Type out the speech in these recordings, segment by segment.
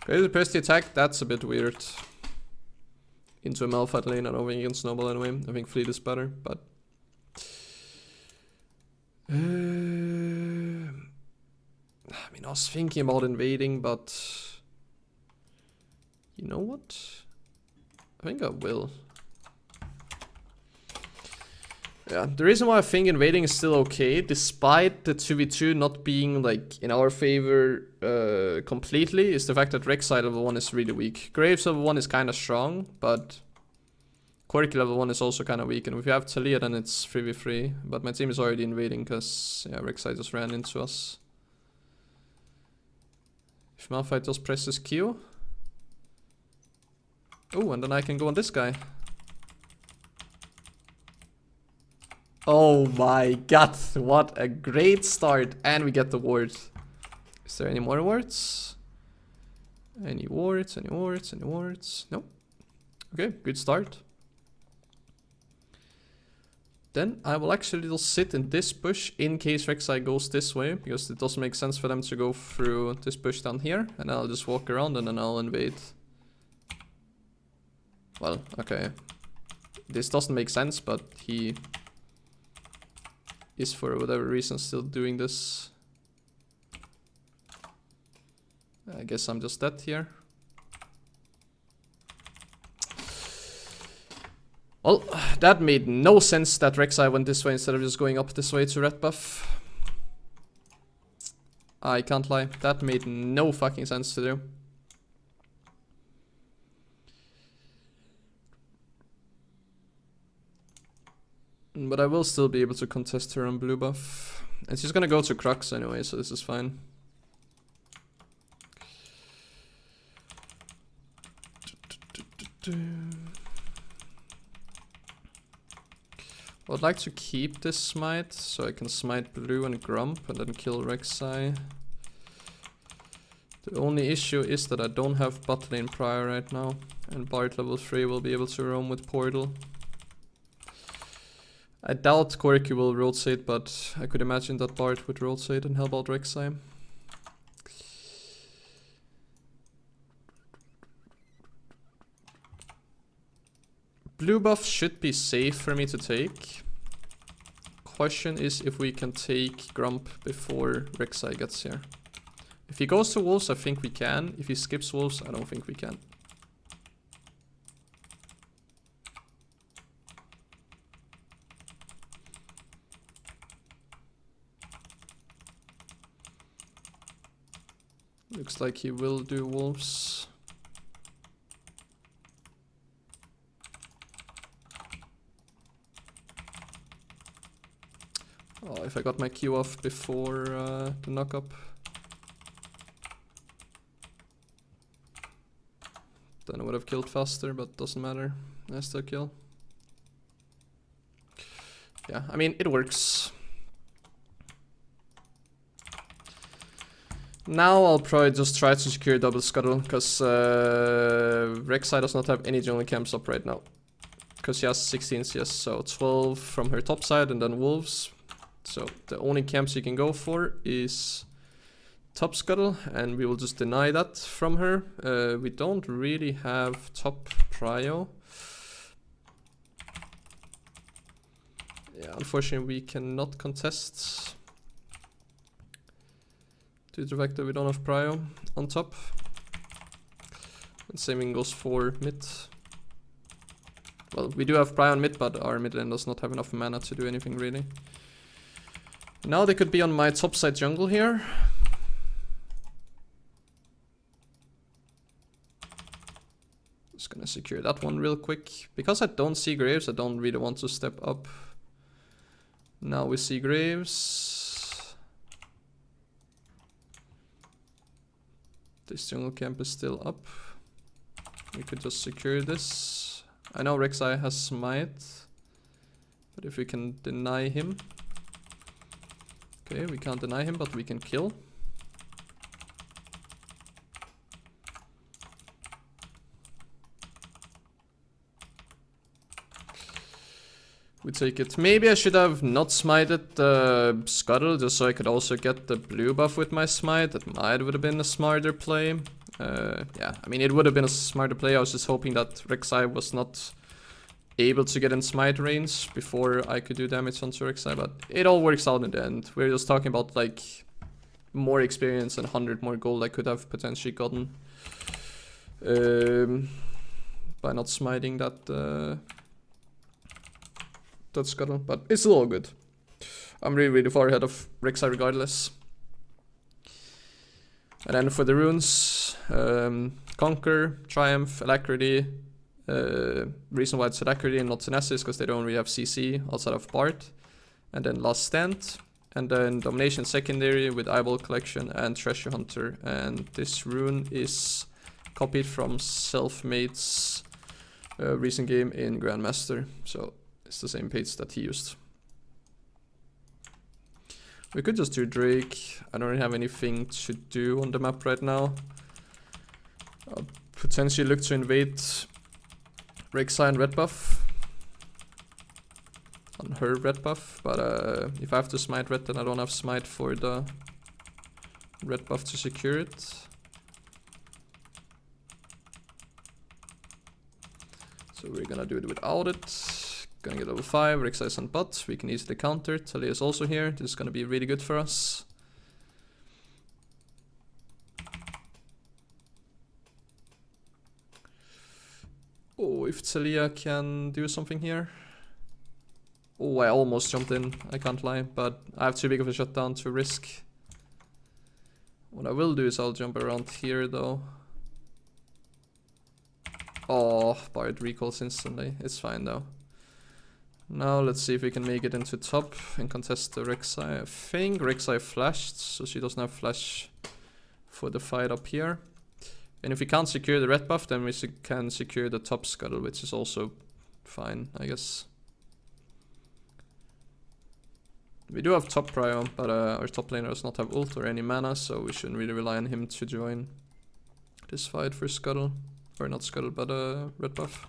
Crazy press the attack, that's a bit weird. Into a Malphite lane, I don't think you can snowball anyway. I think Fleet is better, but... I mean, I was thinking about invading, but... You know what? I think I will. Yeah, the reason why I think invading is still okay, despite the 2v2 not being like in our favor completely, is the fact that Rek'Sai level 1 is really weak. Graves level 1 is kind of strong, but Quirky level 1 is also kind of weak. And if you have Talia, then it's 3v3. But my team is already invading because yeah, Rek'Sai just ran into us. If Malphite just presses Q. Oh, and then I can go on this guy. Oh my god, what a great start. And we get the ward. Is there any more wards? Any wards, any wards, any wards? No. Okay, good start. Then I will actually just sit in this bush in case Rek'Sai goes this way, because it doesn't make sense for them to go through this bush down here. And I'll just walk around and then I'll invade. Well, okay. This doesn't make sense, but he is for whatever reason still doing this. I guess I'm just dead here. Well, that made no sense that Rek'Sai went this way instead of just going up this way to red buff. I can't lie, that made no fucking sense to do. But I will still be able to contest her on blue buff. And she's gonna go to Crux anyway, so this is fine. I'd like to keep this smite, so I can smite blue and Grump and then kill Rek'Sai. The only issue is that I don't have bot lane prior right now, and Bard level 3 will be able to roam with Portal. I doubt Quirky will rotate, but I could imagine that Bard would rotate and help out Rek'Sai. Blue buff should be safe for me to take. Question is if we can take Grump before Rek'Sai gets here. If he goes to Wolves, I think we can. If he skips Wolves, I don't think we can. Looks like he will do Wolves. Oh, if I got my Q off before the knockup. Then I would have killed faster, but doesn't matter. I still kill. Yeah, I mean, it works. Now I'll probably just try to secure double scuttle, because Rek'Sai does not have any jungle camps up right now. Because she has 16 CS, so 12 from her top side and then Wolves. So the only camps you can go for is top scuttle, and we will just deny that from her. We don't really have top prio. Yeah, unfortunately we cannot contest. Due to the fact that we don't have prio on top. And same goes for mid. Well, we do have prio on mid, but our mid lane does not have enough mana to do anything really. Now they could be on my top side jungle here. Just gonna secure that one real quick. Because I don't see Graves, I don't really want to step up. Now we see Graves. This jungle camp is still up. We could just secure this. I know Rek'Sai has smite, but if we can deny him. Okay, we can't deny him, but we can kill. We take it. Maybe I should have not smited the Scuttle, just so I could also get the blue buff with my smite. That might would have been a smarter play. Yeah, I mean, it would have been a smarter play. I was just hoping that Rek'Sai was not able to get in smite range before I could do damage onto Rek'Sai, but it all works out in the end. We're just talking about like more experience and 100 more gold I could have potentially gotten by not smiting that scuttle, but it's still all good. I'm really far ahead of Rek'Sai regardless. And then for the runes, Conquer, Triumph, Alacrity. Reason why it's Alacrity and not Tenacious is because they don't really have CC outside of Bard. And then Last Stand. And then Domination Secondary with Eyeball Collection and Treasure Hunter. And this rune is copied from Selfmade's recent game in Grandmaster. So it's the same page that he used. We could just do Drake. I don't really have anything to do on the map right now. I'll potentially look to invade Rek'Sai and red buff. On her red buff, but if I have to smite red, then I don't have smite for the red buff to secure it. So we're gonna do it without it. Gonna get level 5, Rek'Sai's on bot, we can easily counter. Talia is also here, this is gonna be really good for us. Oh, if Talia can do something here. Oh, I almost jumped in, I can't lie, but I have too big of a shutdown to risk. What I will do is I'll jump around here though. Oh, Bard recalls instantly, it's fine though. Now let's see if we can make it into top and contest the Rek'Sai. I think Rek'Sai flashed, so she doesn't have flash for the fight up here. And if we can't secure the red buff, then we can secure the top scuttle, which is also fine, I guess. We do have top prio, but our top laner does not have ult or any mana, so we shouldn't really rely on him to join this fight for scuttle. Or not scuttle, but red buff.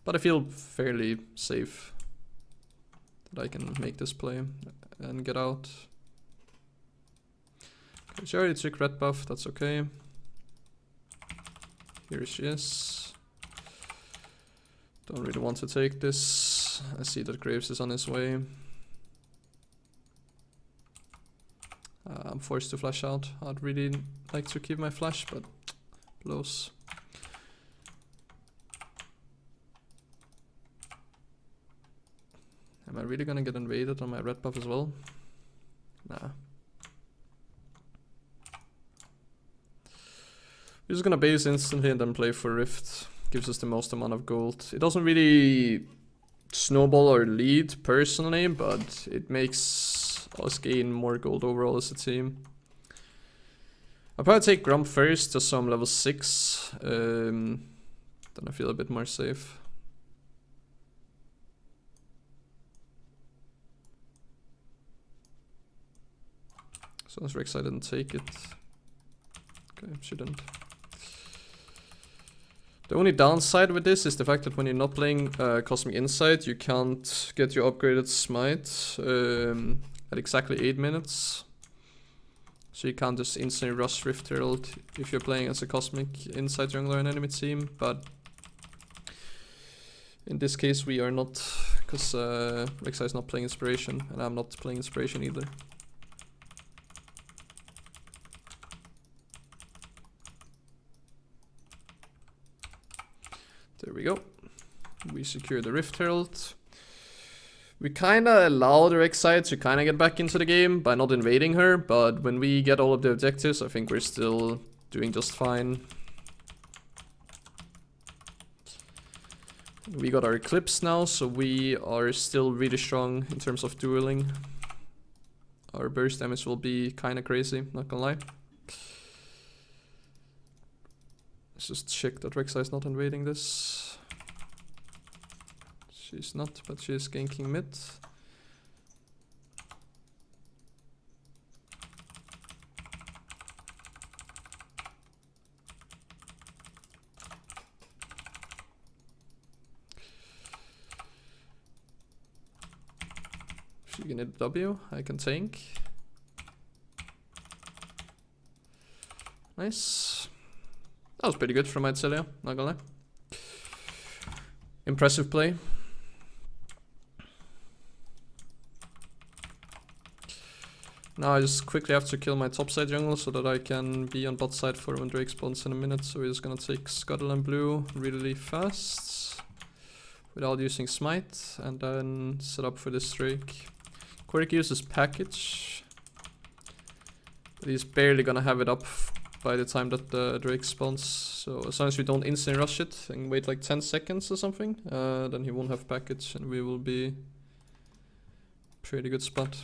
But I feel fairly safe that I can make this play and get out. Okay, she already took red buff, that's okay. Here she is. Don't really want to take this. I see that Graves is on his way. I'm forced to flash out. I'd really like to keep my flash, but blows. Am I really gonna get invaded on my red buff as well? Nah. We're just gonna base instantly and then play for Rift. Gives us the most amount of gold. It doesn't really snowball or lead personally, but it makes us gain more gold overall as a team. I'll probably take Grump first to some level 6. Then I feel a bit more safe. As long as Rek'Sai didn't take it. Okay, she didn't. The only downside with this is the fact that when you're not playing Cosmic Insight, you can't get your upgraded smite at exactly 8 minutes. So you can't just instantly rush Rift Herald if you're playing as a Cosmic Insight jungler in enemy team, but in this case we are not, because Rek'Sai is not playing Inspiration, and I'm not playing Inspiration either. There we go. We secure the Rift Herald. We kinda allow the Rek'Sai to kinda get back into the game by not invading her, but when we get all of the objectives, I think we're still doing just fine. We got our Eclipse now, so we are still really strong in terms of dueling. Our burst damage will be kinda crazy, not gonna lie. Let's just check that Rek'Sai is not invading this. She's not, but she's ganking mid. She can hit a W, I can tank. Nice. That was pretty good from Itzelia, not gonna lie. Impressive play. Now I just quickly have to kill my topside jungle so that I can be on bot side for when Drake spawns in a minute. So we're just gonna take Scuttle and Blue really fast without using Smite, and then set up for this Drake. Quirk uses package, but he's barely gonna have it up by the time that the Drake spawns. So as long as we don't instant rush it and wait like 10 seconds or something, then he won't have package and we will be pretty good spot.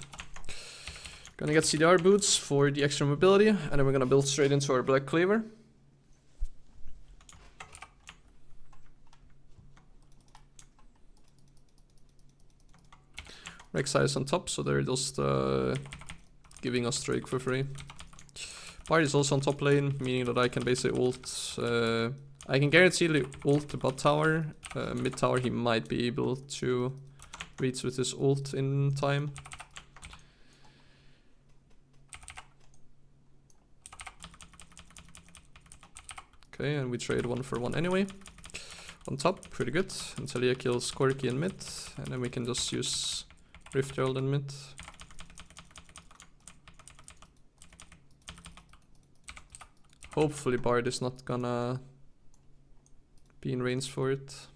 Gonna get CDR boots for the extra mobility, and then we're gonna build straight into our Black Cleaver. Rek'Sai is on top, so they're just giving us Drake for free. Bard is also on top lane, meaning that I can basically ult. I can guarantee ult the bot tower. Mid tower he might be able to reach with his ult in time. Okay, and we trade 1 for 1 anyway. On top, pretty good. Until he kills Corki in mid, and then we can just use Rift Herald in mid. Hopefully Bard is not gonna be in range for it.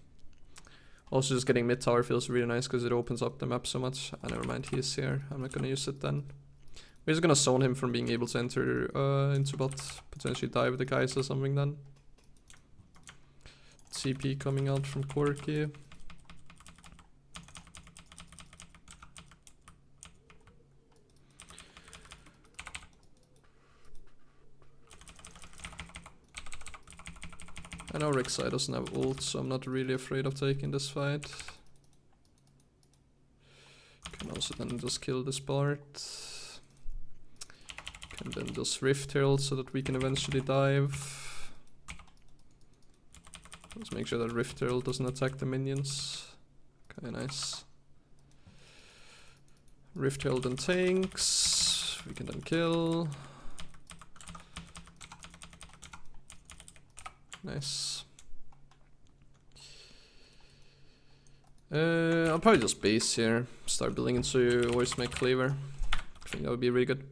Also just getting mid tower feels really nice because it opens up the map so much. Never mind, he is here. I'm not gonna use it then. We're just gonna zone him from being able to enter into bot. Potentially die with the guys or something then. CP coming out from Corki. I know Rek'Sai doesn't have ult, so I'm not really afraid of taking this fight. Can also then just kill this Bard. Can then just Rift Herald so that we can eventually dive. Let's make sure that Rift Herald doesn't attack the minions. Okay, nice. Rift Herald and tanks. We can then kill. Nice. I'll probably just base here. Start building into Voice Make Cleaver. I think that would be really good.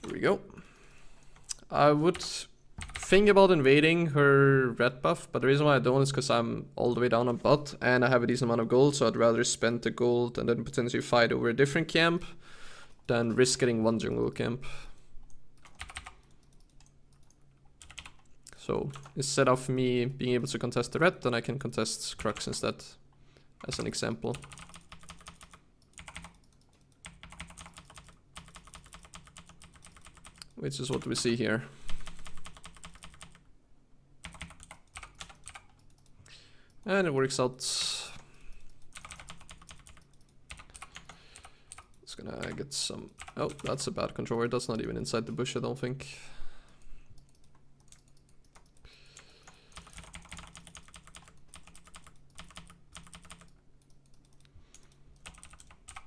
There we go. I would think about invading her red buff, but the reason why I don't is because I'm all the way down on bot and I have a decent amount of gold, so I'd rather spend the gold and then potentially fight over a different camp than risk getting one jungle camp. So instead of me being able to contest the red, then I can contest Crux instead, as an example. Which is what we see here. And it works out. It's gonna get some... Oh, that's a bad controller. That's not even inside the bush, I don't think.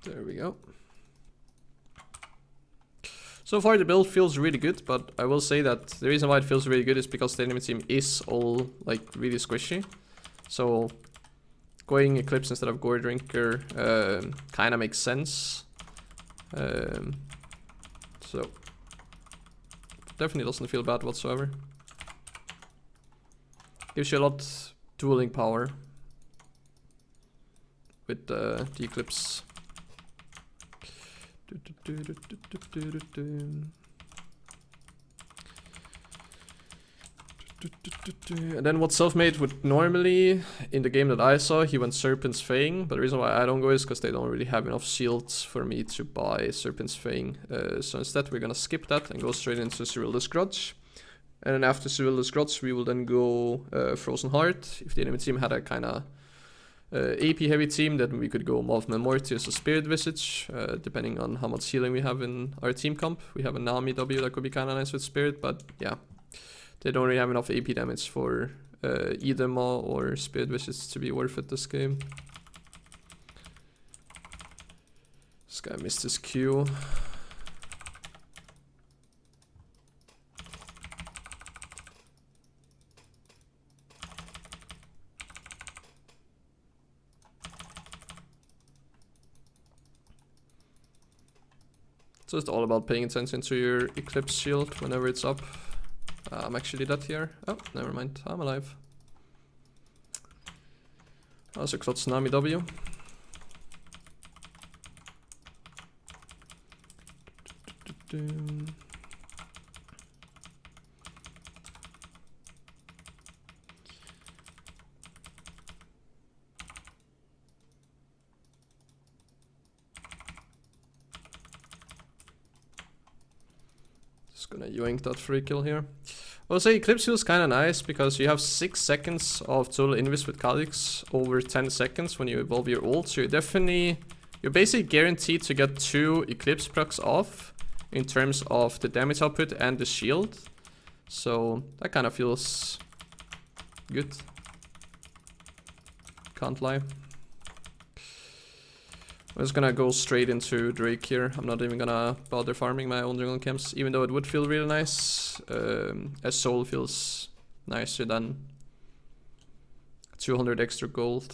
There we go. So far the build feels really good, but I will say that the reason why it feels really good is because the enemy team is all like really squishy. So going Eclipse instead of Gore Drinker kinda makes sense. So definitely doesn't feel bad whatsoever. Gives you a lot dueling power with the Eclipse. And then what Selfmade would normally, in the game that I saw, he went Serpent's Fang, but the reason why I don't go is because they don't really have enough shields for me to buy Serpent's Fang. So instead we're gonna skip that and go straight into Cyril's Grudge. And then after Cyril's Grudge we will then go Frozen Heart. If the enemy team had a kinda AP heavy team, then we could go Movement Mortius or Spirit Visage, depending on how much healing we have in our team comp. We have a Nami W that could be kinda nice with Spirit, but yeah. They don't really have enough AP damage for either Maw or Spirit Wishes to be worth it this game. This guy missed his Q. So it's all about paying attention to your Eclipse shield whenever it's up. I'm actually dead here. Oh, never mind. I'm alive. Also got Tsunami W. Just gonna yoink that free kill here. I would say Eclipse feels kinda nice because you have 6 seconds of total invis with Kha Zix over 10 seconds when you evolve your ult, so you're basically guaranteed to get 2 Eclipse procs off in terms of the damage output and the shield. So that kinda feels good. Can't lie. I'm just gonna go straight into Drake here. I'm not even gonna bother farming my own jungle camps, even though it would feel really nice. A soul feels nicer than 200 extra gold.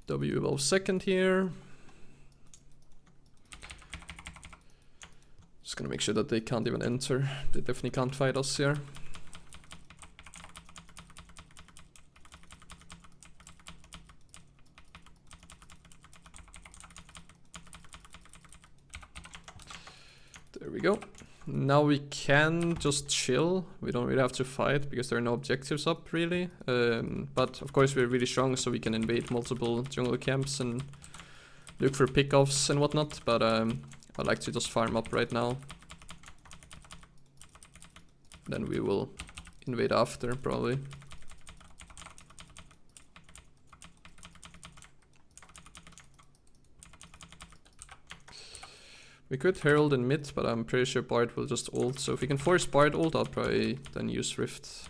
W evolve second here. Just gonna make sure that they can't even enter. They definitely can't fight us here. There we go. Now we can just chill. We don't really have to fight because there are no objectives up really. But of course we're really strong, so we can invade multiple jungle camps and look for pickoffs and whatnot. But I'd like to just farm up right now. Then we will invade after probably. We could Herald in mid, but I'm pretty sure Bard will just ult. So if we can force Bard ult, I'll probably then use Rift.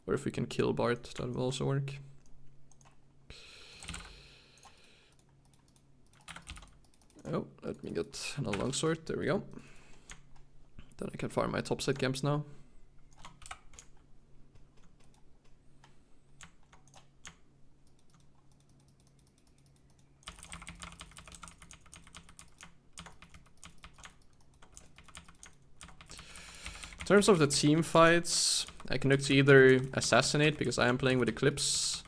Or if we can kill Bard, that will also work. Oh, let me get another longsword. There we go. Then I can farm my topside camps now. In terms of the team fights, I can look to either assassinate because I am playing with Eclipse.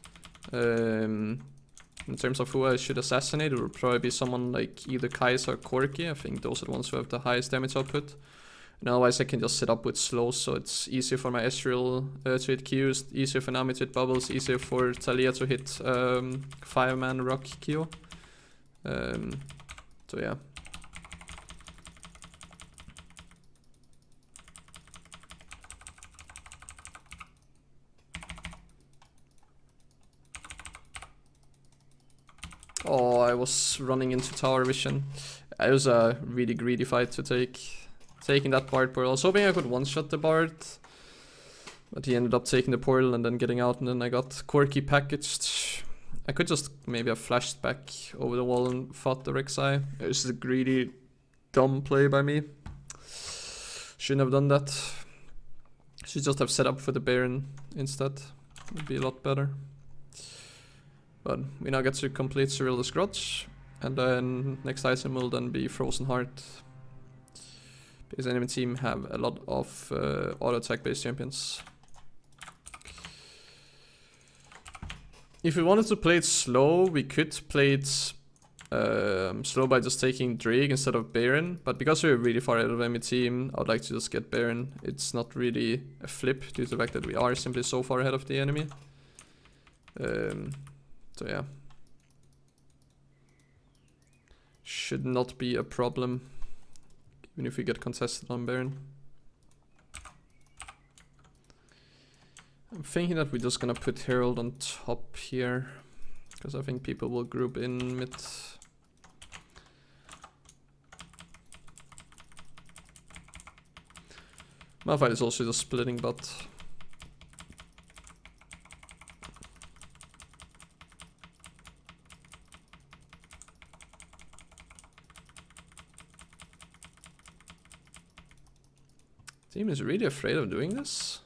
In terms of who I should assassinate, it would probably be someone like either Kai'Sa or Corki. I think those are the ones who have the highest damage output. And otherwise I can just set up with slows, so it's easier for my Ezreal to hit Qs, easier for Nami to hit bubbles, easier for Talia to hit 5-man rock Q. So yeah. Oh, I was running into tower vision. It was a really greedy fight to take. Taking that Bard portal. I was hoping I could one-shot the Bard. But he ended up taking the portal and then getting out, and then I got Corki packaged. I could just maybe have flashed back over the wall and fought the Rek'Sai. It was a greedy, dumb play by me. Shouldn't have done that. Should just have set up for the Baron instead. Would be a lot better. But we now get to complete Cyril's Grudge, and then next item will then be Frozen Heart. Because enemy team have a lot of auto attack based champions. If we wanted to play it slow, we could play it slow by just taking Drake instead of Baron. But because we're really far ahead of enemy team, I would like to just get Baron. It's not really a flip due to the fact that we are simply so far ahead of the enemy. So yeah, should not be a problem, even if we get contested on Baron. I'm thinking that we're just gonna put Herald on top here, because I think people will group in mid. Malphite is also just splitting bot. Team is really afraid of doing this.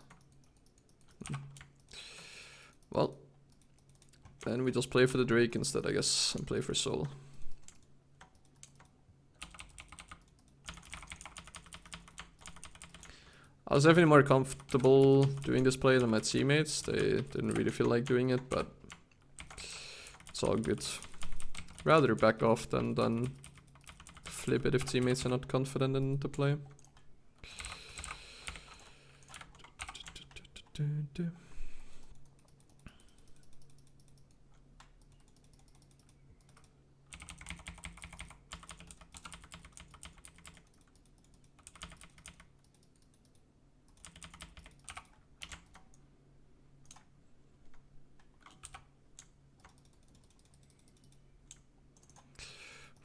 Well, then we just play for the Drake instead, I guess, and play for Soul. I was definitely more comfortable doing this play than my teammates. They didn't really feel like doing it, but it's all good. Rather back off than flip it if teammates are not confident in the play.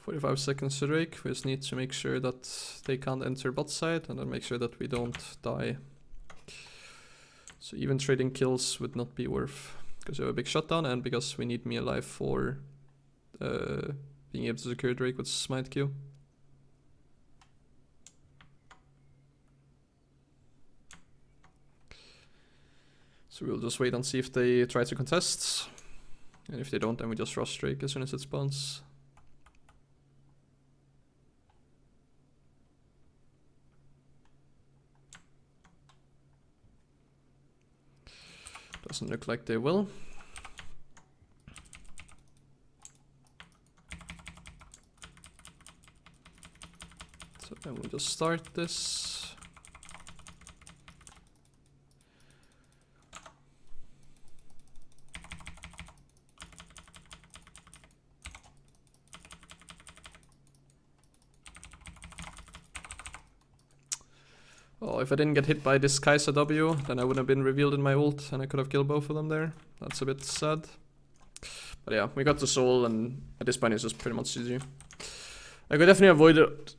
45 seconds to Drake. We just need to make sure that they can't enter bot side and then make sure that we don't die. So even trading kills would not be worth, because we have a big shutdown and because we need me alive for being able to secure Drake with Smite Q. So we'll just wait and see if they try to contest. And if they don't, then we just rush Drake as soon as it spawns. Doesn't look like they will. So then we'll just start this. Oh, if I didn't get hit by this Kaiser W, then I would have been revealed in my ult and I could have killed both of them there. That's a bit sad. But yeah, we got the soul and at this point it's just pretty much GG. I could definitely avoid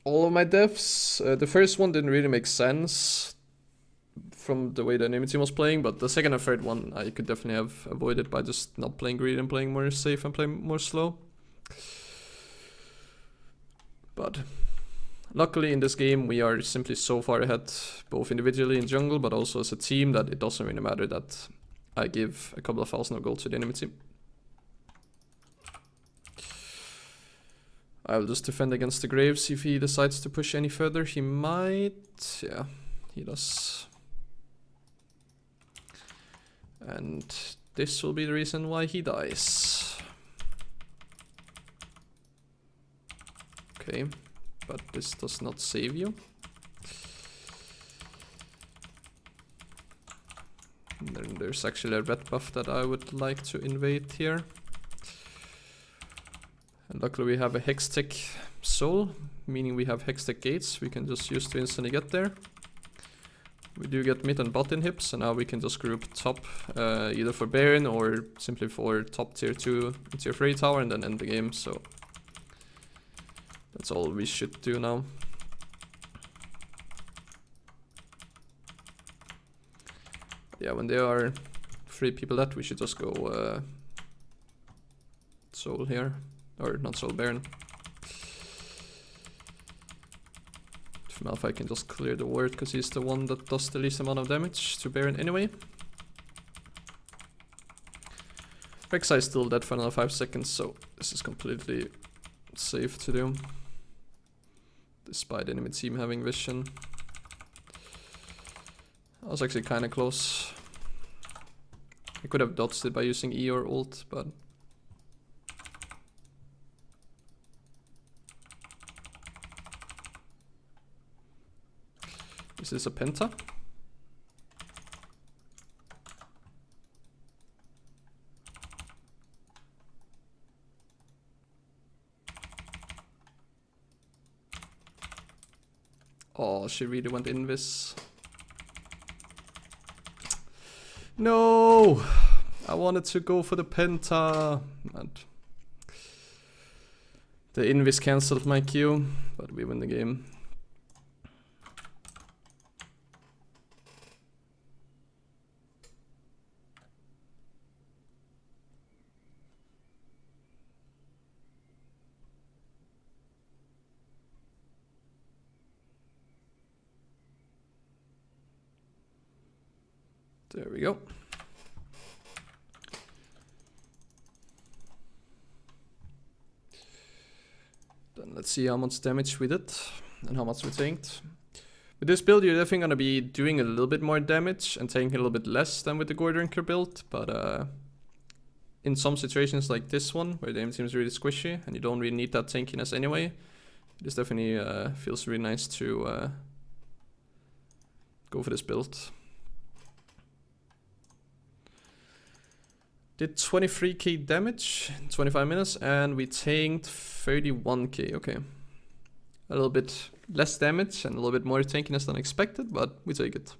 all of my deaths. The first one didn't really make sense from the way the enemy team was playing, but the second and third one I could definitely have avoided by just not playing greedy and playing more safe and playing more slow. But luckily in this game we are simply so far ahead, both individually in jungle but also as a team, that it doesn't really matter that I give a couple of thousand of gold to the enemy team. I will just defend against the Graves. If he decides to push any further, he might. Yeah, he does. And this will be the reason why he dies. Okay. But this does not save you. And then there's actually a red buff that I would like to invade here. And luckily we have a Hextech soul, meaning we have Hextech gates we can just use to instantly get there. We do get mid and bot inhibs, and now we can just group top either for Baron or simply for top tier 2 and tier 3 tower and then end the game. So that's all we should do now. Yeah, when there are 3 people left, we should just go soul here. Or not soul, Baron. If Malphite can just clear the ward, because he's the one that does the least amount of damage to Baron anyway. Rek'Sai is still dead for another 5 seconds, so this is completely safe to do. Despite enemy team having vision. I was actually kinda close. I could have dodged it by using E or ult, but is this a penta? Oh, she really went invis. No! I wanted to go for the penta. And the invis cancelled my Q, but we win the game. There we go. Then let's see how much damage we did and how much we tanked. With this build, you're definitely going to be doing a little bit more damage and taking a little bit less than with the Gore Drinker build, but in some situations like this one, where the aim seems really squishy and you don't really need that tankiness anyway, this definitely feels really nice to go for this build. Did 23k damage in 25 minutes and we tanked 31k, okay. A little bit less damage and a little bit more tankiness than expected, but we take it.